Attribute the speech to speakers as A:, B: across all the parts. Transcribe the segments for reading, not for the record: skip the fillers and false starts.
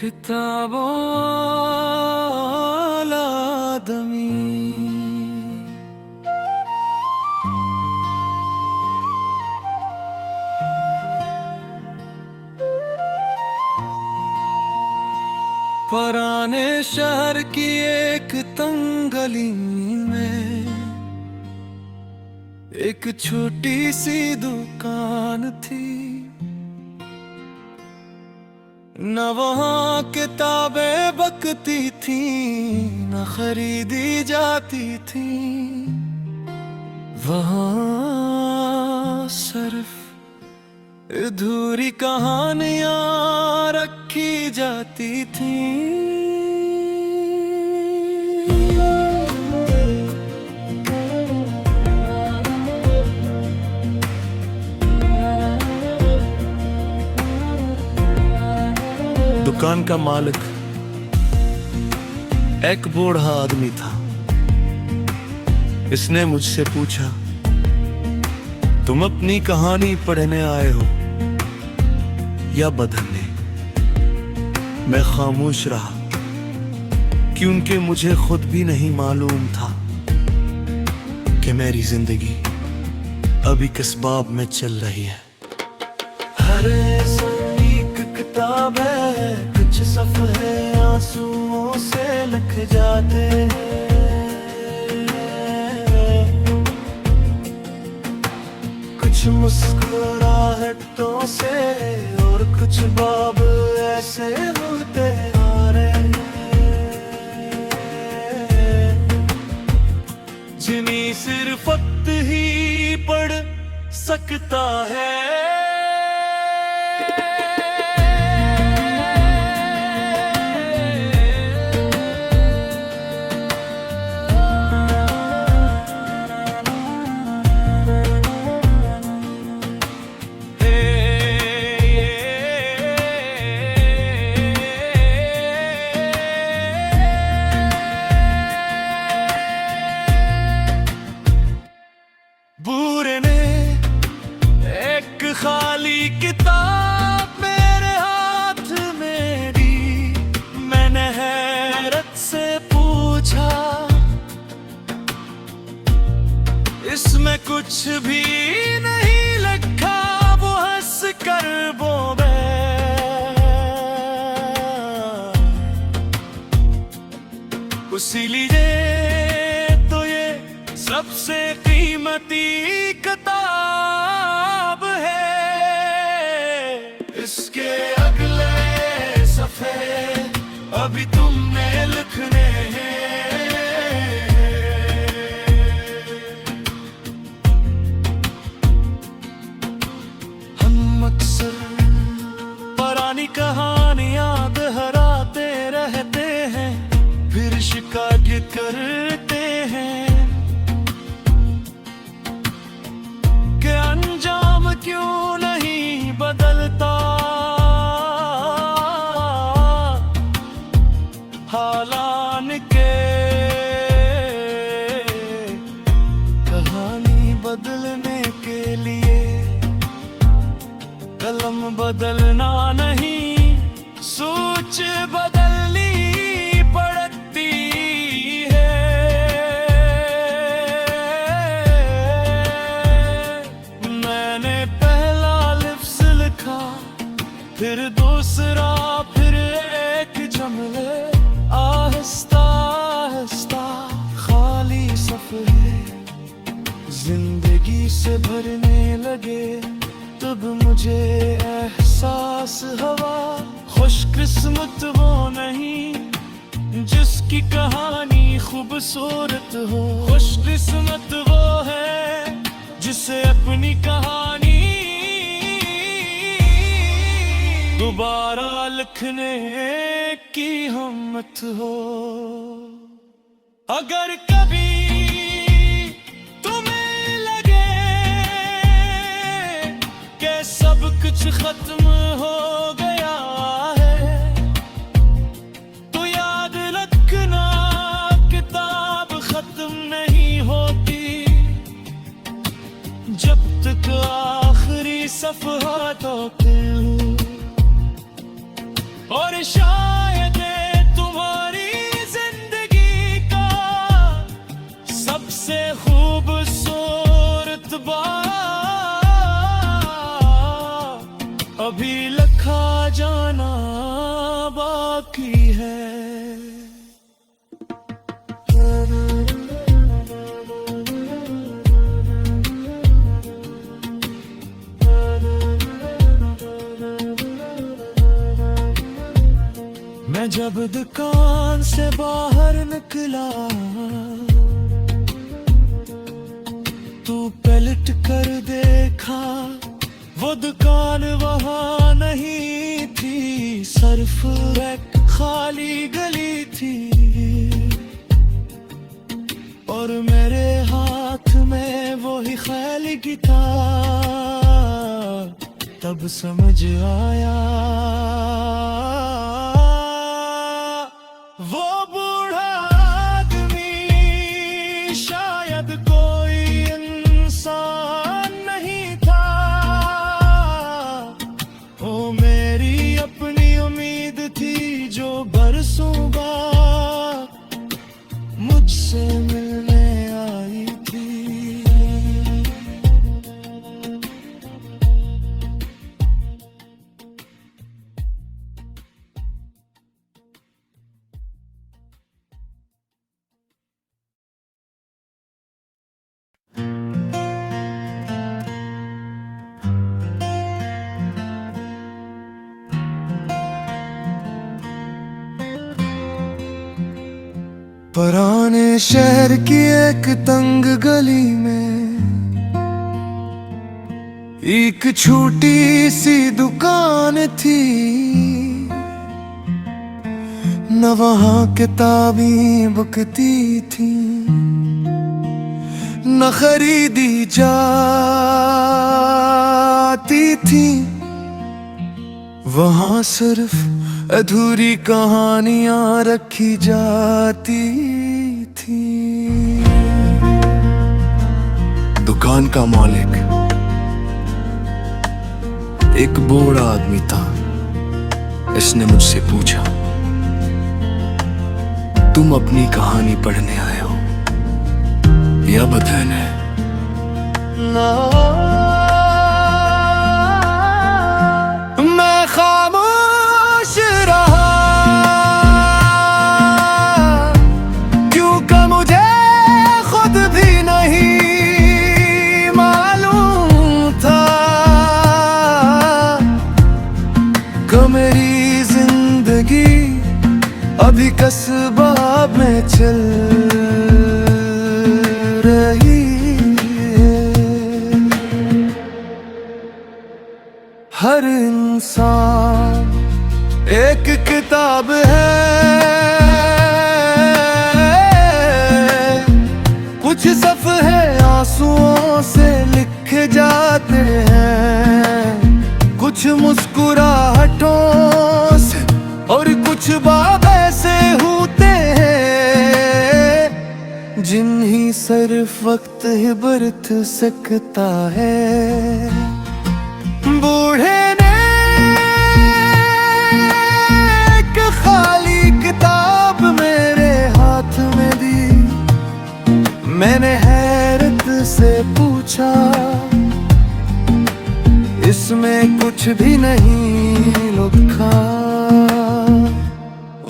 A: किताबों वाला आदमी। पुराने शहर की एक तंग गली में एक छोटी सी दुकान थी। न वहाँ किताबें बकती थी, न खरीदी जाती थी। वहाँ सिर्फ अधूरी कहानियाँ रखी जाती थी। दुकान का मालिक एक बूढ़ा आदमी था। इसने मुझसे पूछा, तुम अपनी कहानी पढ़ने आए हो या बदलने? मैं खामोश रहा, क्योंकि मुझे खुद भी नहीं मालूम था कि मेरी जिंदगी अभी किस बाब में चल रही है। हर एक किताब है, कुछ सफ़े आंसुओं से लिख जाते हैं। कुछ मुस्कुराहटों से और कुछ बाब ऐसे होते आ रहे जिन्हें सिर्फ वक्त ही पढ़ सकता है। बूढ़े ने एक खाली किताब मेरे हाथ में दी। मैंने हैरत से पूछा, इसमें कुछ भी नहीं लिखा। वो हंस कर बोले, इसीलिए तो ये सबसे कीमती किताब है। इसके अगले सफ़े अभी तुमने लिखने हैं। हम अक्सर पुरानी कहानियां दोहराते रहते हैं, फिर शिकायत करते हैं कि अंजाम क्यों नहीं बदलता। हालांकि कहानी बदलने के लिए कलम बदलना नहीं, सोच बदलनी पड़ती है। मैंने पहला लफ्ज़ लिखा, फिर दूसरा, फिर एक जुमले। आहिस्ता आहिस्ता खाली सफ़े जिंदगी से भरने लगे। तब मुझे एहसास हुआ, खुशकिस्मत वो नहीं जिसकी कहानी खूबसूरत हो। खुशकिस्मत वो है जिसे अपनी कहानी दोबारा लिखने की हिम्मत हो। अगर कभी तुम्हें लगे कि सब कुछ खत्म हो गया है, तो याद रखना किताब खत्म नहीं होती जब तक आखिरी सफ़हा तो और तुझसे खूबसूरत बात अभी लिखा जाना बाकी है। मैं जब दुकान से बाहर निकला, तू पलट कर देखा, वो दुकान वहाँ नहीं थी, सिर्फ एक खाली गली थी। और मेरे हाथ में वो ही खाली गिटार, तब समझ आया वो बूढ़ा आदमी शायद कोई इंसान नहीं था। वो मेरी अपनी उम्मीद थी जो बरसों बाद मुझसे मिलने आई थी। पुराने शहर की एक तंग गली में एक छोटी सी दुकान थी। न वहाँ किताबें बिकती थी, न खरीदी जाती थी। वहाँ सिर्फ अधूरी कहानियां रखी जाती थी। दुकान का मालिक एक बूढ़ा आदमी था। इसने मुझसे पूछा, तुम अपनी कहानी पढ़ने आए हो या बदलने? मैं खामोश रहा, क्योंकि मुझे खुद भी नहीं मालूम था कि मेरी जिंदगी अभी कस्बा में चल रही है। हर इंसान एक किताब है, कुछ सफ़े आंसुओं से लिखे जाते हैं, कुछ मुस्कुराहटों से और कुछ बाब ऐसे होते हैं जिन्हीं सिर्फ वक्त ही बरत सकता है। बूढ़े ने एक खाली किताब मेरे हाथ में दी। मैंने हैरत से पूछा, इसमें कुछ भी नहीं लिखा।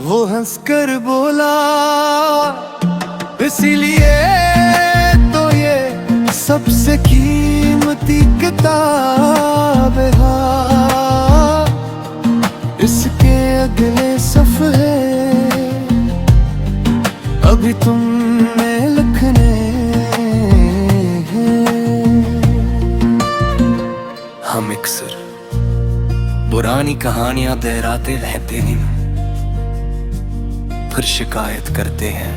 A: वो हंसकर बोला, इसीलिए तो ये सबसे कीमती किताब है। इसके अगले सफ़े अभी तुमने लिखने हैं। हम अक्सर पुरानी कहानियां दोहराते रहते हैं, फिर शिकायत करते हैं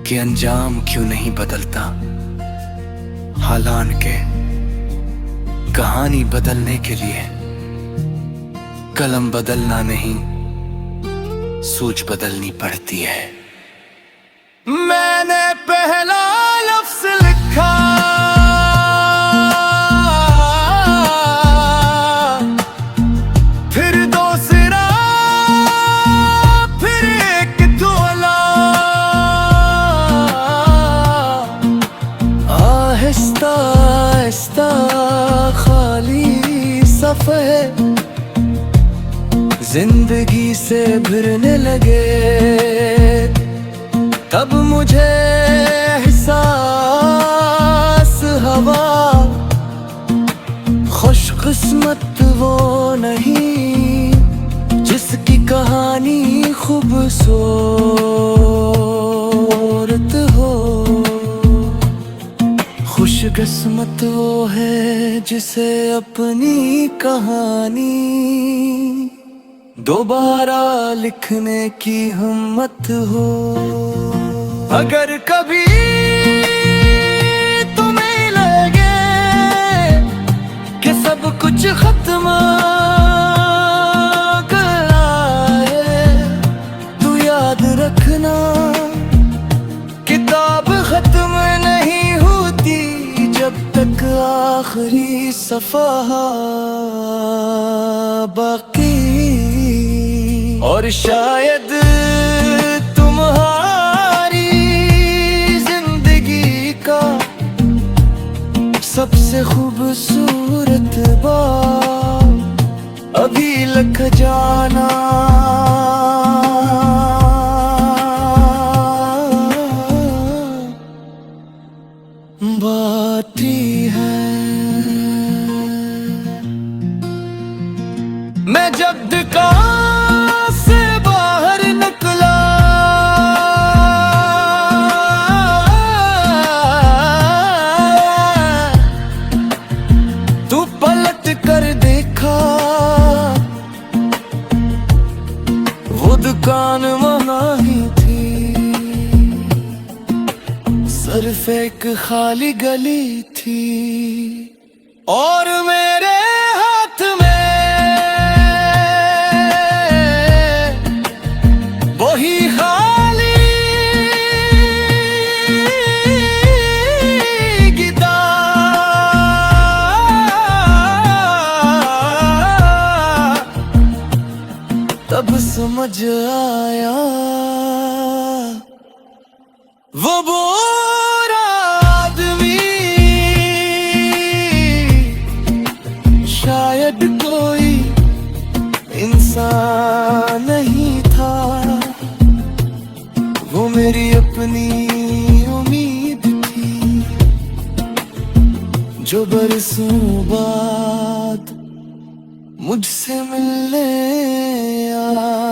A: कि अंजाम क्यों नहीं बदलता। हालांकि कहानी बदलने के लिए कलम बदलना नहीं, सोच बदलनी पड़ती है। मैंने पहला लफ्ज़ लिखा, फिर दूसरा, फिर एक तोला। सफ़े जिंदगी से भिड़ने लगे, तब मुझे एहसास हवा खुशकिस्मत वो नहीं जिसकी कहानी खूबसूरत हो। खुशकिस्मत वो है जिसे अपनी कहानी दोबारा लिखने की हिम्मत हो। अगर कभी तुम्हें लगे कि सब कुछ खत्म गया है, तो याद रखना किताब खत्म नहीं होती जब तक आखिरी सफ़ा बाकी। और शायद तुम्हारी जिंदगी का सबसे खूबसूरत बाब अभी लग जाना बाकी है। मैं जब दुकान से बाहर निकला, तू पलट कर देखा, वो दुकान वहाँ ही थी, सिर्फ एक खाली गली थी। और मेरे हाथ में वही खाली गिटार। तब समझ आया वो बुरा आदमी शायद कोई इंसान नहीं था, वो मेरी अपनी उम्मीद थी जो बरसों बाद मुझसे मिलने आया।